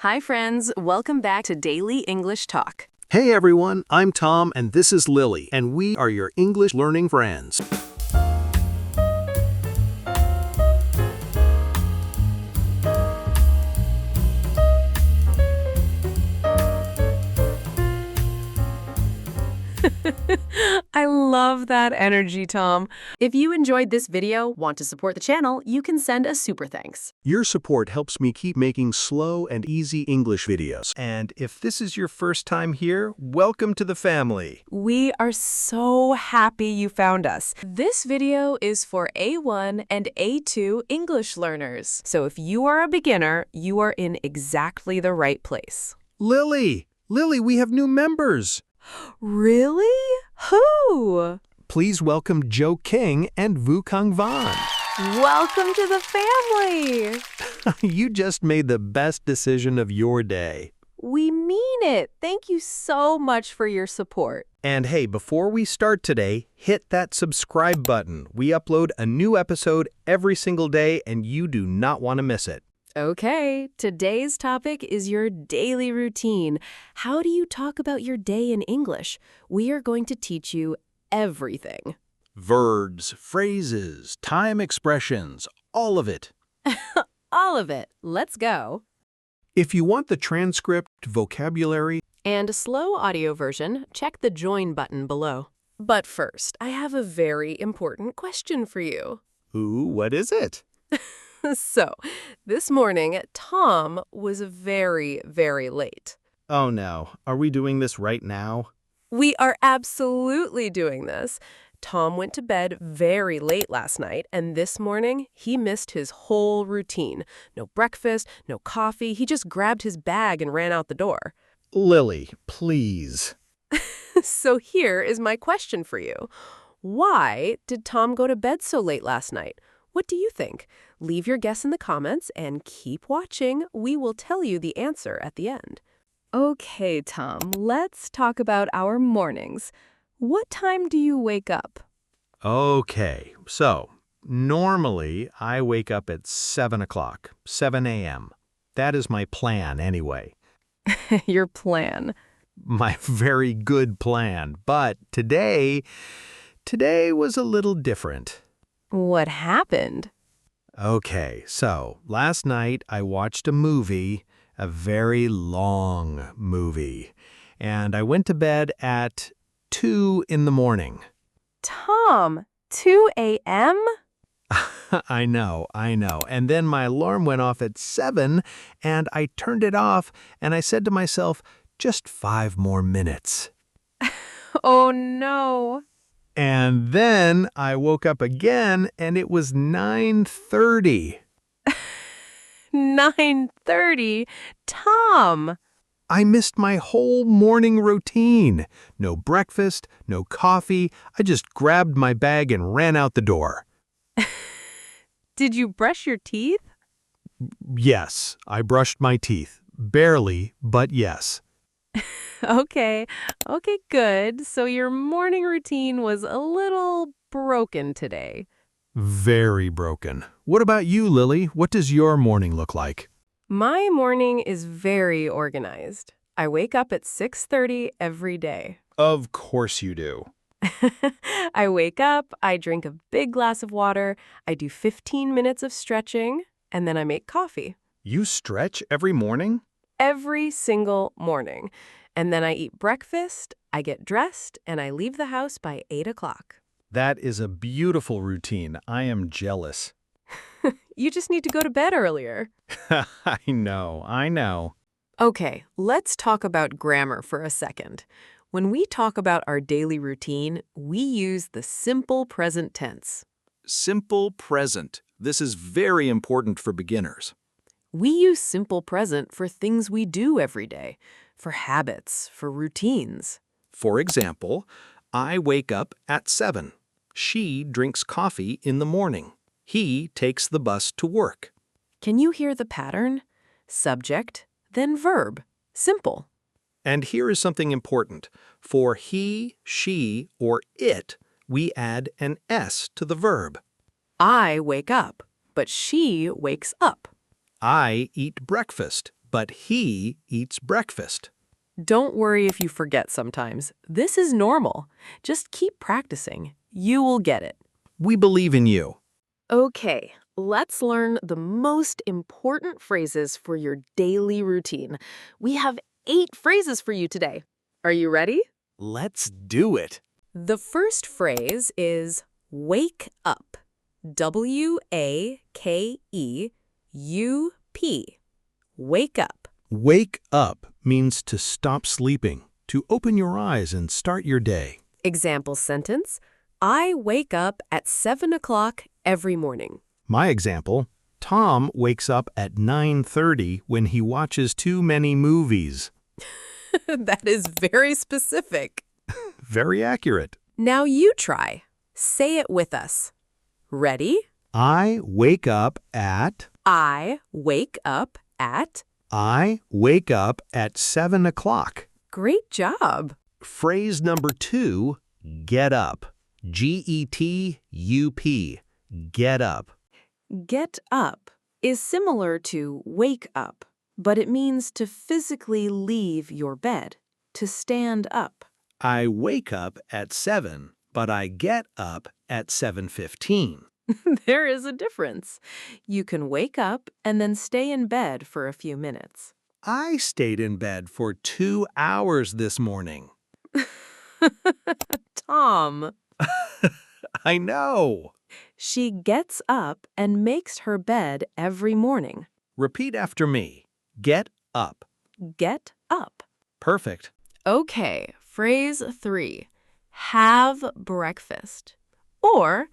Hi, friends. Welcome back to Daily English Talk. Hey everyone, I'm Tom and this is Lily, and we are your English learning friends. I love that energy, Tom. If you enjoyed this video, want to support the channel, you can send a super thanks. Your support helps me keep making slow and easy English videos. And if this is your first time here, welcome to the family. We are so happy you found us. This video is for A1 and A2 English learners. So if you are a beginner, you are in exactly the right place. Lily, we have new members. Really? Who? Please welcome Joe King and Wukong Van. Welcome to the family. You just made the best decision of your day. We mean it. Thank you so much for your support. And hey, before we start today, hit that subscribe button. We upload a new episode every single day, and you do not want to miss it. Okay, today's topic is your daily routine. How do you talk about your day in English? We are going to teach you everything. Verbs, phrases, time expressions, all of it. All of it. Let's go. If you want the transcript, vocabulary, And a slow audio version, check the join button below. But first, I have a very important question for you. Ooh, what is it? So, this morning, Tom was very, very late. Oh no, are we doing this right now? We are absolutely doing this. Tom went to bed very late last night, and this morning, he missed his whole routine. No breakfast, no coffee. He just grabbed his bag and ran out the door. Lily, please. So here is my question for you. Why did Tom go to bed so late last night? What do you think? Leave your guess in the comments and keep watching. We will tell you the answer at the end. Okay, Tom, let's talk about our mornings. What time do you wake up? Okay, so normally I wake up at 7 o'clock, 7 a.m. That is my plan anyway. Your plan. My very good plan. But today was a little different. What happened? Okay, so last night I watched a movie, a very long movie, and I went to bed at 2 in the morning. Tom, 2 a.m.? I know. And then my alarm went off at 7, and I turned it off, and I said to myself, just 5 more minutes. Oh, no. And then I woke up again, and it was 9:30. 9:30? Tom! I missed my whole morning routine. No breakfast, no coffee. I just grabbed my bag and ran out the door. Did you brush your teeth? Yes, I brushed my teeth. Barely, but yes. Okay, good. So your morning routine was a little broken today. Very broken. What about you, Lily? What does your morning look like? My morning is very organized. I wake up at 6:30 every day. Of course you do. I wake up, I drink a big glass of water, I do 15 minutes of stretching, and then I make coffee. You stretch every morning? Every single morning. And then I eat breakfast, I get dressed, and I leave the house by 8 o'clock. That is a beautiful routine. I am jealous. You just need to go to bed earlier. I know. Okay, let's talk about grammar for a second. When we talk about our daily routine, we use the simple present tense. simple present. This is very important for beginners. We use simple present for things we do every day, for habits, for routines. For example, I wake up at 7. She drinks coffee in the morning. He takes the bus to work. Can you hear the pattern? Subject, then verb. Simple. And here is something important. For he, she, or it, we add an S to the verb. I wake up, but she wakes up. I eat breakfast, but he eats breakfast. Don't worry if you forget sometimes. This is normal. Just keep practicing. You will get it. We believe in you. Okay, let's learn the most important phrases for your daily routine. We have 8 phrases for you today. Are you ready? Let's do it. The first phrase is wake up. W-A-K-E-U-P. Wake up. Wake up means to stop sleeping, to open your eyes and start your day. Example sentence, I wake up at 7 o'clock every morning. My example, Tom wakes up at 9:30 when he watches too many movies. That is very specific. Very accurate. Now you try. Say it with us. Ready? I wake up at... I wake up at... I wake up at 7 o'clock. Great job. Phrase number 2, get up. G-E-T-U-P. Get up. Get up is similar to wake up, but it means to physically leave your bed, to stand up. I wake up at 7, but I get up at 7:15. There is a difference. You can wake up and then stay in bed for a few minutes. I stayed in bed for 2 hours this morning. Tom. I know. She gets up and makes her bed every morning. Repeat after me. Get up. Get up. Perfect. Okay, phrase 3. Have breakfast. Or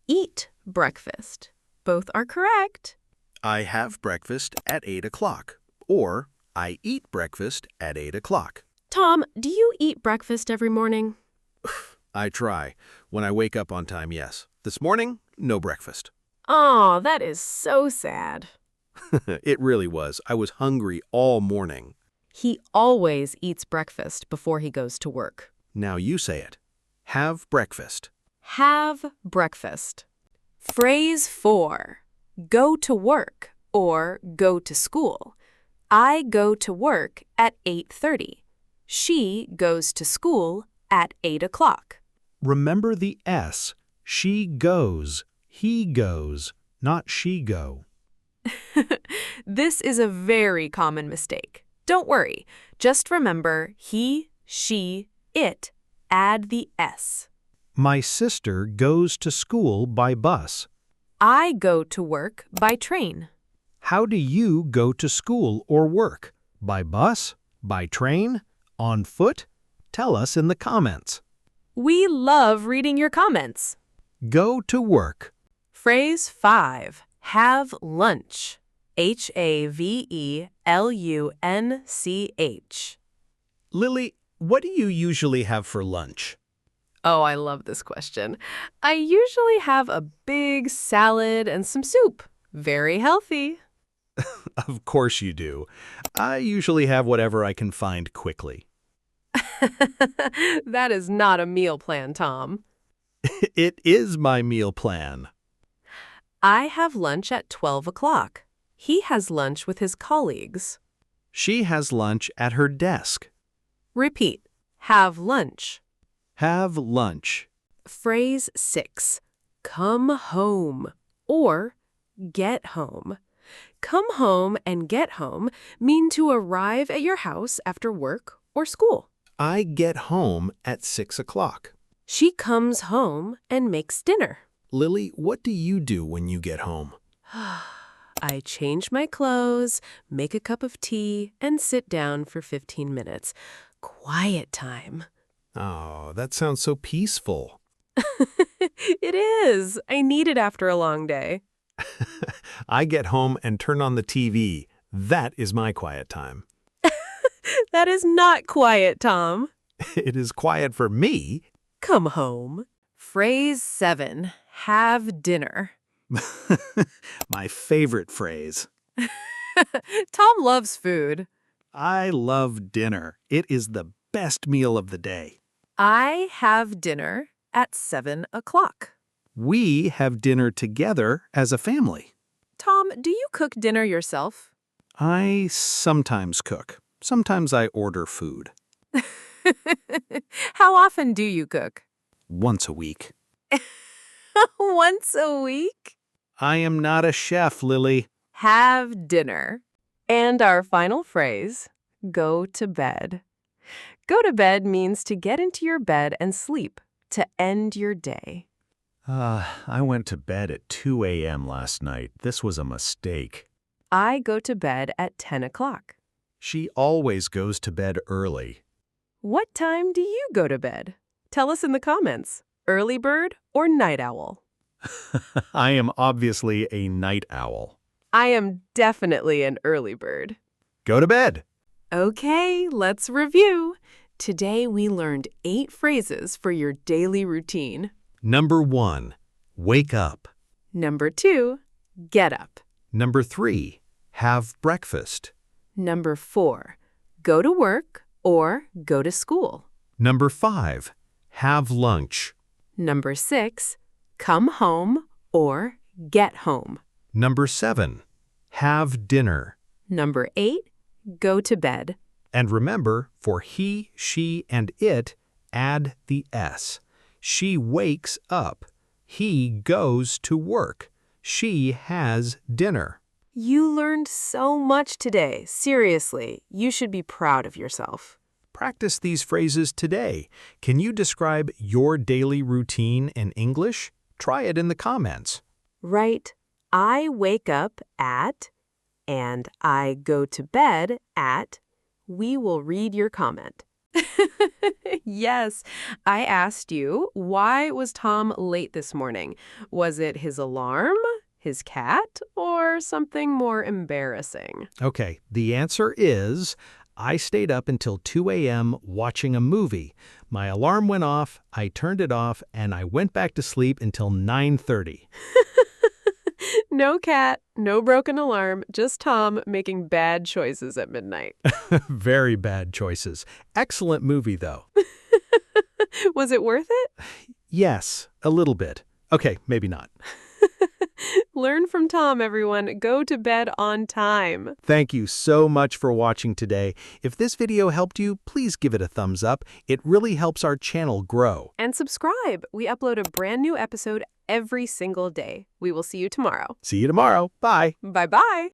eat breakfast. Both are correct. I have breakfast at 8 o'clock. Or I eat breakfast at 8 o'clock. Tom, do you eat breakfast every morning? I try. When I wake up on time, yes. This morning, no breakfast. Oh, that is so sad. It really was. I was hungry all morning. He always eats breakfast before he goes to work. Now you say it. Have breakfast. Have breakfast. Phrase 4. Go to work or go to school. I go to work at 8:30. She goes to school at 8 o'clock. Remember the S. She goes. He goes. Not she go. This is a very common mistake. Don't worry. Just remember he, she, it. Add the S. My sister goes to school by bus. I go to work by train. How do you go to school or work? By bus? By train? On foot? Tell us in the comments. We love reading your comments. Go to work. Phrase 5. Have lunch. H-A-V-E-L-U-N-C-H. Lily, what do you usually have for lunch? Oh, I love this question. I usually have a big salad and some soup. Very healthy. Of course you do. I usually have whatever I can find quickly. That is not a meal plan, Tom. It is my meal plan. I have lunch at 12 o'clock. He has lunch with his colleagues. She has lunch at her desk. Repeat. Have lunch. Have lunch. Phrase 6. Come home or get home. Come home and get home mean to arrive at your house after work or school. I get home at 6 o'clock. She comes home and makes dinner. Lily, what do you do when you get home? I change my clothes, make a cup of tea, and sit down for 15 minutes. Quiet time. Oh, that sounds so peaceful. It is. I need it after a long day. I get home and turn on the TV. That is my quiet time. That is not quiet, Tom. It is quiet for me. Come home. Phrase 7. Have dinner. My favorite phrase. Tom loves food. I love dinner. It is the best meal of the day. I have dinner at 7 o'clock. We have dinner together as a family. Tom, do you cook dinner yourself? I sometimes cook. Sometimes I order food. How often do you cook? Once a week. Once a week? I am not a chef, Lily. Have dinner. And our final phrase, go to bed. Go to bed means to get into your bed and sleep, to end your day. I went to bed at 2 a.m. last night. This was a mistake. I go to bed at 10 o'clock. She always goes to bed early. What time do you go to bed? Tell us in the comments. Early bird or night owl? I am obviously a night owl. I am definitely an early bird. Go to bed. Okay, let's review. Today we learned 8 phrases for your daily routine. Number 1, wake up. Number 2, get up. Number 3, have breakfast. Number 4, go to work or go to school. Number 5, have lunch. Number 6, come home or get home. Number 7, have dinner. Number 8, go to bed. And remember, for he, she, and it, add the S. She wakes up. He goes to work. She has dinner. You learned so much today. Seriously, you should be proud of yourself. Practice these phrases today. Can you describe your daily routine in English? Try it in the comments. Write, I wake up at, and I go to bed at. We will read your comment. Yes, I asked you, why was Tom late this morning? Was it his alarm, his cat, or something more embarrassing? Okay, the answer is, I stayed up until 2 a.m. watching a movie. My alarm went off, I turned it off, and I went back to sleep until 9:30. No cat, no broken alarm, just Tom making bad choices at midnight. Very bad choices. Excellent movie, though. Was it worth it? Yes, a little bit. Okay, maybe not. Learn from Tom, everyone. Go to bed on time. Thank you so much for watching today. If this video helped you, please give it a thumbs up. It really helps our channel grow. And subscribe. We upload a brand new episode every single day. We will see you tomorrow. See you tomorrow. Bye. Bye-bye.